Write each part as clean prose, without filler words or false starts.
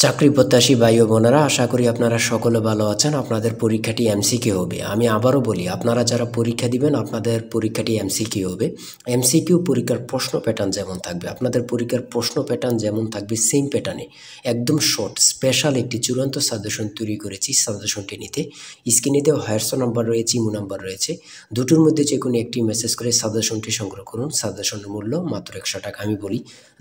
চাকরি প্রত্যাশী ভাই ও বোনেরা, আশা করি আপনারা সকলে ভালো আছেন। আপনাদের পরীক্ষাটি এমসিকিউ হবে। আমি আবারও বলি, আপনারা যারা পরীক্ষা দিবেন আপনাদের পরীক্ষাটি এমসিকিউ হবে। এমসিকিউ পরীক্ষার প্রশ্ন প্যাটার্ন যেমন থাকবে, আপনাদের পরীক্ষার প্রশ্ন প্যাটার্ন যেমন থাকবে সেম প্যাটার্নে একদম শর্ট স্পেশাল একটি চূড়ান্ত সাজেশন তৈরি করেছি। সাজেশনটি নিতে স্ক্রিনে দেওয়া হোয়াটসঅ্যাপ নাম্বার রয়েছে, ইমো নাম্বার রয়েছে, দুটোর মধ্যে যে কোনো একটি মেসেজ করে সাজেশনটি সংগ্রহ করুন। সাজেশনের মূল্য মাত্র 100 টাকা। আমি বলি,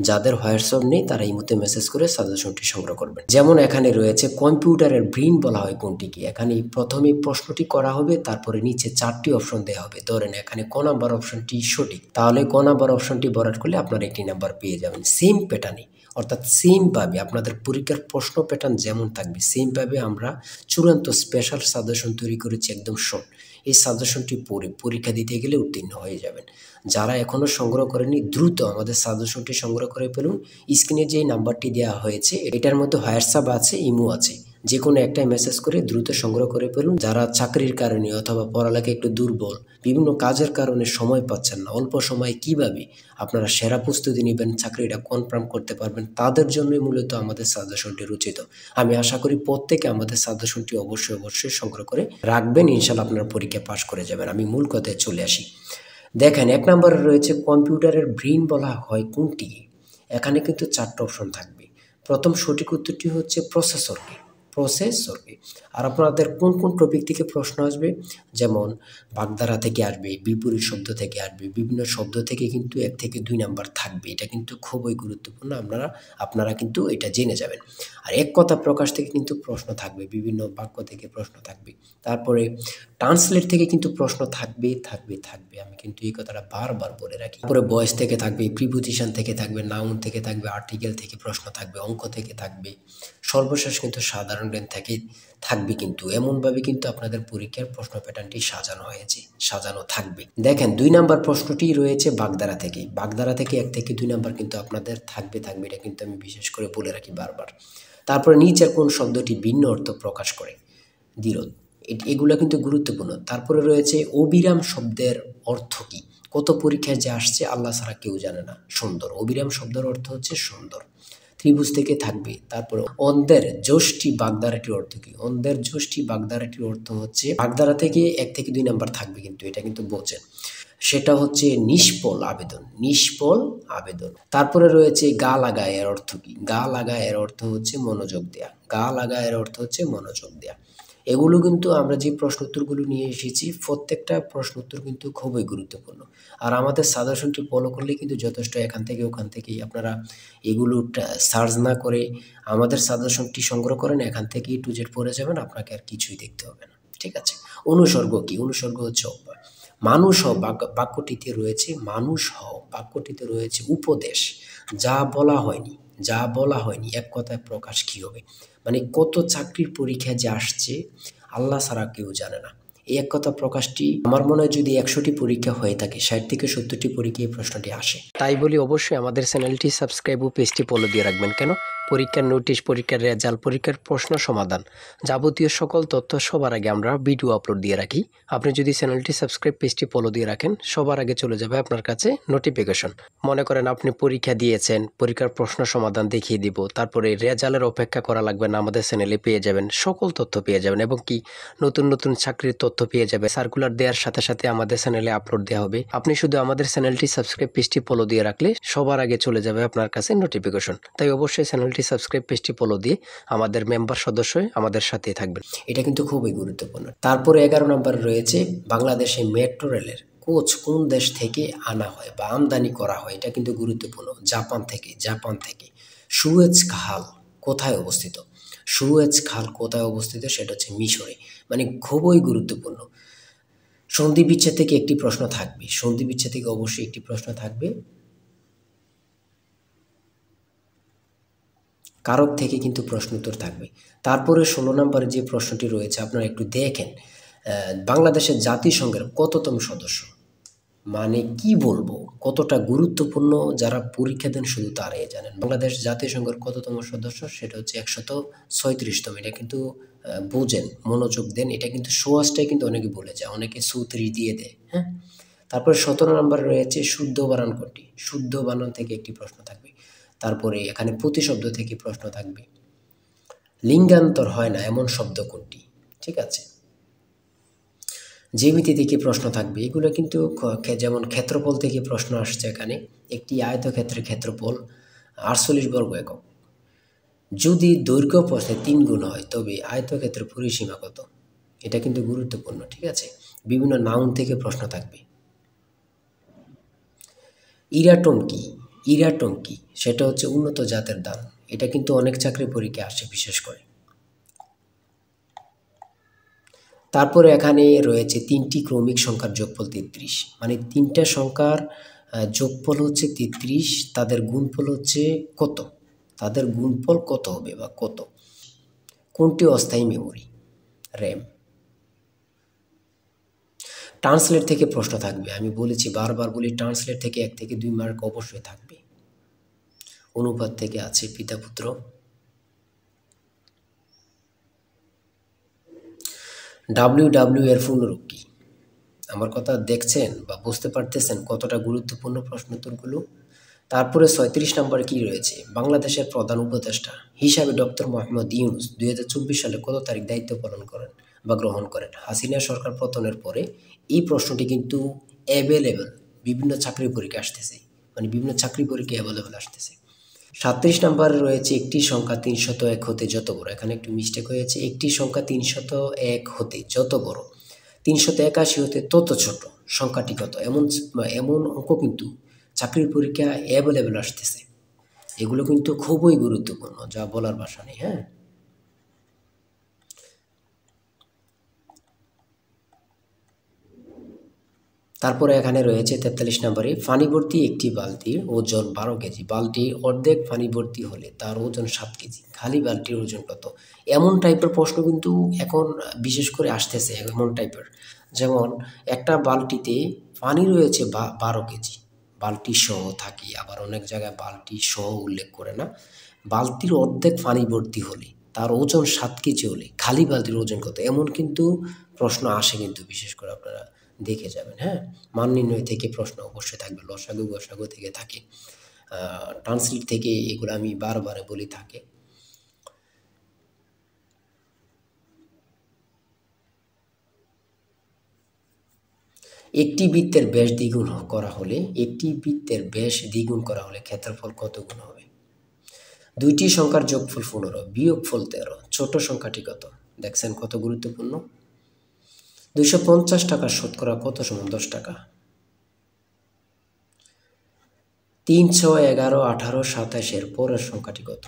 যাদের হোয়াটসঅ্যাপ নেই তারা ইমোতে মেসেজ করে সাজেশনটি সংগ্রহ করবেন। যেমন এখানে রয়েছে কম্পিউটারের ব্রেইন বলা হয় কোনটিকে। এখানে প্রথমে প্রশ্নটি করা হবে, তারপরে নিচে 4টি অপশন দেওয়া হবে। ধরেন এখানে ক নাম্বার অপশনটি সঠিক, তাহলে ক নাম্বার অপশনটি ভরাট করলে আপনারা একটি নাম্বার পেয়ে যাবেন। সেম প্যাটার্নে, অর্থাৎ সেমভাবে আপনাদের পরীক্ষার প্রশ্ন প্যাটার্ন যেমন থাকবে সেমভাবে আমরা চূড়ান্ত স্পেশাল সাজেশন তৈরি করেছি, একদম শর্ট। এই সাজেশনটি পড়ে পরীক্ষা দিতে গেলে উত্তীর্ণ হয়ে যাবেন। যারা এখনও সংগ্রহ করেনি দ্রুত আমাদের সাজেশনটি সংগ্রহ করে ফেলুন। স্ক্রিনে যে নাম্বারটি দেওয়া হয়েছে এটার মধ্যে হোয়াটসঅ্যাপ আছে, ইমো আছে, যে কোনো একটাই মেসেজ করে দ্রুত সংগ্রহ করে ফেলুন। যারা চাকরির কারণে অথবা পড়ালেখা একটু দুর্বল, বিভিন্ন কাজের কারণে সময় পাচ্ছেন না, অল্প সময়ে কিভাবে আপনারা সেরা প্রস্তুতি নেবেন, চাকরিটা কনফার্ম করতে পারবেন, তাদের জন্যই মূলত আমাদের সাজেশনটি রচিত। আমি আশা করি প্রত্যেকে আমাদের সাজেশনটি অবশ্যই সংগ্রহ করে রাখবেন। ইনশাল্লাহ আপনারা পরীক্ষা পাশ করে যাবেন। আমি মূল কথায় চলে আসি। দেখেন, 1 নম্বরে রয়েছে কম্পিউটারের ব্রেইন বলা হয় কোনটি। এখানে কিন্তু 4টা অপশন থাকবে। প্রথম সঠিক উত্তরটি হচ্ছে প্রসেসরকে। আর আপনাদের কোন কোন টপিক থেকে প্রশ্ন আসবে, যেমন বাগধারা থেকে আসবে, বিপরীত শব্দ থেকে আসবে, বিভিন্ন শব্দ থেকে কিন্তু 1 থেকে 2 নাম্বার থাকবে। এটা কিন্তু খুবই গুরুত্বপূর্ণ, আপনারা কিন্তু এটা জেনে যাবেন। আর এক কথা প্রকাশ থেকে কিন্তু প্রশ্ন থাকবে, বিভিন্ন বাক্য থেকে প্রশ্ন থাকবে। তারপরে ট্রান্সলেট থেকে কিন্তু প্রশ্ন থাকবে। আমি কিন্তু এই কথাটা বারবার বলে রাখি। তারপরে ভয়েস থেকে থাকবে, প্রিপোজিশন থেকে থাকবে, নাউন থেকে থাকবে, আর্টিকেল থেকে প্রশ্ন থাকবে, অঙ্ক থেকে থাকবে, সর্বশেষ কিন্তু সাধারণ জ্ঞান থেকে থাকবে। কিন্তু এমনভাবে কিন্তু আপনাদের পরীক্ষার প্রশ্ন প্যাটার্নটি সাজানো থাকবে। দেখেন, 2 নাম্বার প্রশ্নটি রয়েছে বাগধারা থেকে। বাগধারা থেকে 1 থেকে 2 নাম্বার কিন্তু আপনাদের থাকবে। এটা কিন্তু আমি বিশেষ করে বলে রাখি বারবার। তারপরে নিচের কোন শব্দটি ভিন্ন অর্থ প্রকাশ করে, দ্বিরোধ, এগুলো কিন্তু গুরুত্বপূর্ণ। তারপরে রয়েছে অবিরাম শব্দের অর্থ কী। কত পরীক্ষায় যে আসছে আল্লাহ ছাড়া কেউ জানে না। সুন্দর, অবিরাম শব্দের অর্থ হচ্ছে সুন্দর। ত্রিভুজ থেকে থাকবে। তারপরে অন্ধের যষ্টি বাগধারাটির অর্থ কী। অন্ধের যষ্টি বাগধারাটির অর্থ হচ্ছে, বাগধারা থেকে 1 থেকে 2 নাম্বার থাকবে, কিন্তু এটা কিন্তু বোঝেন, সেটা হচ্ছে নিষ্ফল আবেদন। তারপরে রয়েছে গা লাগা, এর অর্থ কী। গা লাগা এর অর্থ হচ্ছে মনোযোগ দেয়া। এগুলো কিন্তু আমরা যে প্রশ্ন উত্তরগুলো নিয়ে এসেছি প্রত্যেকটা প্রশ্ন উত্তর কিন্তু খুবই গুরুত্বপূর্ণ। আর আমাদের সাজেশনটি ফলো করলে কিন্তু যথেষ্ট। এখান থেকে ওখান থেকেই আপনারা এগুলো সার্চ না করে আমাদের সাজেশনটি সংগ্রহ করেন, এখান থেকে A to Z পড়ে যাবেন, আপনাকে আর কিছুই দেখতে হবে না। ঠিক আছে। অনুসর্গ কি। অনুসর্গ হচ্ছে অভ্যাস। মানুষ হও বাক্যটিতে রয়েছে উপদেশ। যা বলা হয়নি এক কথায় প্রকাশ কি হবে। মানে কত চাকরির পরীক্ষা যে আসছে আল্লাহ ছাড়া কেউ জানে না। এই এক কথা প্রকাশটি আমার মনে হয় যদি 100টি পরীক্ষা হয়ে থাকে 60 থেকে 70টি পরীক্ষায় এই প্রশ্নটি আসে। তাই বলি অবশ্যই আমাদের চ্যানেলটি সাবস্ক্রাইব ও পেজটি ফলো দিয়ে রাখবেন। কেন? পরীক্ষার নোটিশ, পরীক্ষার রেজাল্ট, পরীক্ষার প্রশ্ন সমাধান, যাবতীয় সকল তথ্য সবার আগে আমরা ভিডিও আপলোড দিয়ে রাখি। আপনি যদি চ্যানেলটি সাবস্ক্রাইব, পেজটি ফলো দিয়ে রাখেন, সবার আগে চলে যাবে আপনার কাছে নোটিফিকেশন। মনে করেন আপনি পরীক্ষা দিয়েছেন, পরীক্ষার প্রশ্ন সমাধান দেখিয়ে দিব, তারপরে রেজাল্টের অপেক্ষা করা লাগবে না, আমাদের চ্যানেলে পেয়ে যাবেন, সকল তথ্য পেয়ে যাবেন, এবং কি নতুন চাকরির তথ্য পেয়ে যাবে। সার্কুলার দেওয়ার সাথে সাথে আমাদের চ্যানেলে আপলোড দেওয়া হবে। আপনি শুধু আমাদের চ্যানেলটি সাবস্ক্রাইব, পেজটি ফলো দিয়ে রাখলে সবার আগে চলে যাবে আপনার কাছে নোটিফিকেশন। তাই অবশ্যই চ্যানেলটি সাবস্ক্রাইব, পেজটি ফলো দিয়ে আমাদের মেম্বার সদস্য হয়ে আমাদের সাথেই থাকবেন। এটা কিন্তু খুবই গুরুত্বপূর্ণ। তারপরে 11 নম্বর রয়েছে বাংলাদেশে মেট্রো রেলের কোচ কোন দেশ থেকে আনা হয় বা আমদানি করা হয়। এটা কিন্তু গুরুত্বপূর্ণ। জাপান থেকে। সুয়েজ খাল কোথায় অবস্থিত। সেটা হচ্ছে মিশরে। মানে খুবই গুরুত্বপূর্ণ। সন্ধি বিচ্ছেদ থেকে একটি প্রশ্ন থাকবে। অবশ্যই একটি প্রশ্ন থাকবে। কারক থেকে কিন্তু প্রশ্ন উত্তর থাকবে। তারপরে 16 নম্বরে যে প্রশ্নটি রয়েছে আপনারা একটু দেখেন, বাংলাদেশের জাতিসংঘের কততম সদস্য। মানে কি বলবো, কতটা গুরুত্বপূর্ণ, যারা পরীক্ষা দেন শুধু তারাই জানেন। বাংলাদেশ জাতিসংঘের কততম সদস্য, সেটা হচ্ছে 136তম। এটা কিন্তু বোঝেন, মনোযোগ দেন। এটা কিন্তু সোয়াশটাই কিন্তু অনেকে বলে যায়, অনেকে 34 দিয়ে দেয়। হ্যাঁ। তারপরে 17 নম্বরে রয়েছে শুদ্ধ বানান কোনটি। শুদ্ধ বানান থেকে একটি প্রশ্ন থাকবে। তারপরে এখানে প্রতিশব্দ থেকে প্রশ্ন থাকবে। লিঙ্গান্তর হয় না এমন শব্দ কোনটি? ঠিক আছে, জ্যামিতি থেকে প্রশ্ন থাকবে। এগুলো কিন্তু যেমন ক্ষেত্রফল থেকে প্রশ্ন আসছে এখানে। একটি আয়তক্ষেত্রের ক্ষেত্রফল 48 বর্গ একক। যদি দৈর্ঘ্য প্রস্থে 3 গুণ হয় তবে আয়তক্ষেত্রের পরিসীমা কত? এটা কিন্তু গুরুত্বপূর্ণ। ঠিক আছে, বিভিন্ন নাউন থেকে প্রশ্ন থাকবে। ইরাটম কি? ইরাটম কি? সেটা হচ্ছে উন্নত জাতের ধান। এটা কিন্তু অনেক চাকরি পরীক্ষায় আসে বিশেষ করে। তারপরে এখানে রয়েছে 3টি ক্রমিক সংখ্যার যোগফল 33, মানে 3টা সংখ্যার যোগফল হচ্ছে 33, তাদের গুণফল হচ্ছে কত? তাদের গুণফল কত হবে বা কত? কোনটি অস্থায়ী মেমোরি? র্যাম। ট্রান্সলেট থেকে প্রশ্ন থাকবে। আমি বলেছি, বারবার বলি, ট্রান্সলেট থেকে 1 থেকে 2 মার্ক অবশ্যই থাকবে। অনুপাত থেকে আছে পিতা পুত্র। WW এর পূর্ণরূপ কি? আমার কথা দেখছেন বা বুঝতে পারতেছেন কতটা গুরুত্বপূর্ণ প্রশ্নোত্তরগুলো? তারপরে 36 নম্বরে কি রয়েছে? বাংলাদেশের প্রধান উপদেষ্টা হিসাবে ডক্টর মোহাম্মদ ইউনূস 2024 সালে কত তারিখ দায়িত্ব পালন করেন বা গ্রহণ করেন? হাসিনা সরকার পতনের পরে এই প্রশ্নটি কিন্তু অ্যাভেলেবল, বিভিন্ন চাকরি পরীক্ষা আসতেছে, মানে বিভিন্ন চাকরি পরীক্ষা অ্যাভেলেবল আসতেছে। 37 নম্বরে রয়েছে একটি সংখ্যা 301 হতে যত বড়। এখানে একটু মিস্টেক হয়েছে। একটি সংখ্যা 301 হতে যত বড় 381 হতে তত ছোট সংখ্যাটি কত? এমন এমন অঙ্ক কিন্তু চাকরির পরীক্ষা অ্যাভেলেবল আসতেছে। এগুলো কিন্তু খুবই গুরুত্বপূর্ণ, যা বলার ভাষা নেই। হ্যাঁ, তারপরে এখানে রয়েছে 43 নম্বরে, পানি ভর্তি একটি বালতির ওজন 12 কেজি। বালতির অর্ধেক পানি ভর্তি হলে তার ওজন 7 কেজি। খালি বালতির ওজন কত? এমন টাইপের প্রশ্ন কিন্তু এখন বিশেষ করে আসতেছে, এমন টাইপের। যেমন একটা বালতিতে পানি রয়েছে 12 কেজি, বালতি সহ থাকে, আবার অনেক জায়গায় বালতি সহ উল্লেখ করে না। বালতির অর্ধেক পানি ভর্তি হলে তার ওজন 7 কেজি হলে খালি বালতির ওজন কত? এমন কিন্তু প্রশ্ন আসে কিন্তু, বিশেষ করে আপনারা দেখে যাবেন। হ্যাঁ, মান নির্ণয় থেকে প্রশ্ন অবশ্যই থাকবে, লসাগু গসাগু থেকে থাকে, ট্রান্সলেট থেকে, এগুলো আমি বারবার বলি থাকে। একটি বৃত্তের ব্যাস দ্বিগুণ করা হলে ক্ষেত্রফল কত গুণ হবে? দুইটি সংখ্যার যোগফল 15, বিয়োগফল 13, ছোট সংখ্যাটি কত? দেখছেন কত গুরুত্বপূর্ণ। 250 টাকা শতকরা কত সমান 10 টাকা? 3, 6, 11, 18, 27 এর পরের সংখ্যাটি কত?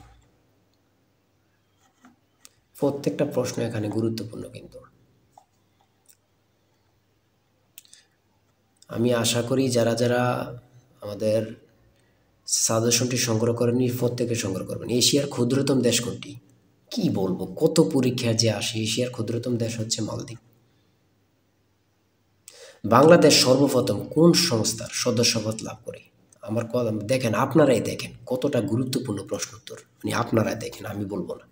প্রত্যেকটা প্রশ্ন এখানে গুরুত্বপূর্ণ কিন্তু। আমি আশা করি যারা যারা আমাদের সাজেশনটি সংগ্রহ করেনি, প্রত্যেকে সংগ্রহ করবেন। এশিয়ার ক্ষুদ্রতম দেশ কোনটি? কি বলবো, কত পরীক্ষা যে আসে। এশিয়ার ক্ষুদ্রতম দেশ হচ্ছে মালদ্বীপ। বাংলাদেশ সর্বপ্রথম কোন সংস্থার সদস্যপদ লাভ করে? আমার কথা দেখেন, আপনারাই দেখেন কতটা গুরুত্বপূর্ণ প্রশ্ন উত্তর, মানে আপনারাই দেখেন, আমি বলবো না।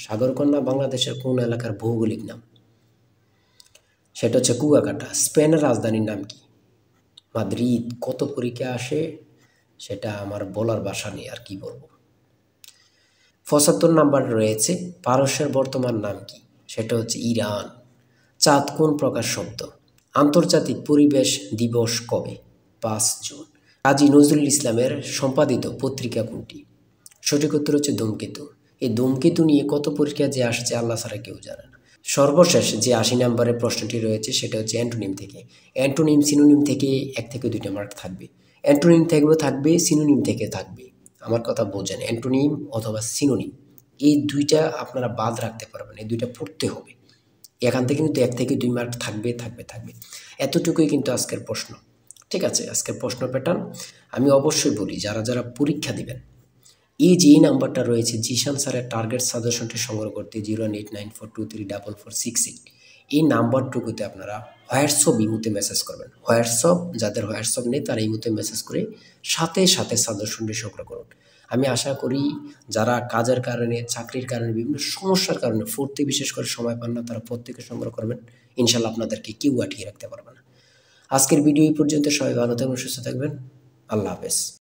সাগরকন্যা বাংলাদেশের কোন এলাকার ভৌগোলিক নাম? সেটা হচ্ছে কুয়াকাটা। স্পেনের রাজধানীর নাম কি? মাদ্রিদ। কত পরীক্ষা আসে সেটা আমার বলার ভাষা নেই, আর কি বলবো। 75 নাম্বার রয়েছে, পারস্যের বর্তমান নাম কি? সেটা হচ্ছে ইরান। চাঁদ কোন প্রকার শব্দ? আন্তর্জাতিক পরিবেশ দিবস কবে? 5 জুন। কাজী নজরুল ইসলামের সম্পাদিত পত্রিকা কোনটি? সঠিক উত্তর হচ্ছে ধূমকেতু। এই ধূমকেতু নিয়ে কত পরীক্ষা যে আসছে আল্লাহ ছাড়া কেউ জানে না। সর্বশেষ যে 80 নম্বরের প্রশ্নটি রয়েছে সেটা হচ্ছে অ্যান্টোনিম থেকে। অ্যান্টোনিম সিনোনিম থেকে 1 থেকে 2টা মার্ক থাকবে। অ্যান্টোনিম থেকেও থাকবে, সিনোনিম থেকে থাকবে। আমার কথা বোঝেন, অ্যান্টোনিম অথবা সিনোনিম, এই দুইটা আপনারা বাদ রাখতে পারবেন, এই দুইটা পড়তে হবে। এখান থেকে কিন্তু 1 থেকে 2 মার্ক থাকবে থাকবে থাকবে। এতটুকুই কিন্তু আজকের প্রশ্ন। ঠিক আছে, আজকের প্রশ্ন প্যাটার্ন আমি অবশ্যই বলি, যারা যারা পরীক্ষা দিবেন, এই যে এই নাম্বারটা রয়েছে জিশান স্যারের টার্গেট সাজেশনটি সংগ্রহ করতে 018942388, এই নাম্বারটুকুতে আপনারা হোয়াটসঅ্যাপ ইমুতে মেসেজ করবেন। হোয়াটসঅ্যাপ, যাদের হোয়াটসঅ্যাপ নেই তারা ইমুতে মেসেজ করে সাথে সাথে সাজেশনটি সংগ্রহ করুন। আমি আশা করি যারা কাজের কারণে, চাকরির কারণে, বিভিন্ন সমস্যার কারণে পড়তে বিশেষ করে সময় পান না, তারা প্রত্যেকে সংগ্রহ করবেন। ইনশাল্লাহ আপনাদেরকে কেউ আটকিয়ে রাখতে পারবে না। আজকের ভিডিও এই পর্যন্ত। সবাই ভালো থাকবেন, সুস্থ থাকবেন। আল্লাহ হাফেজ।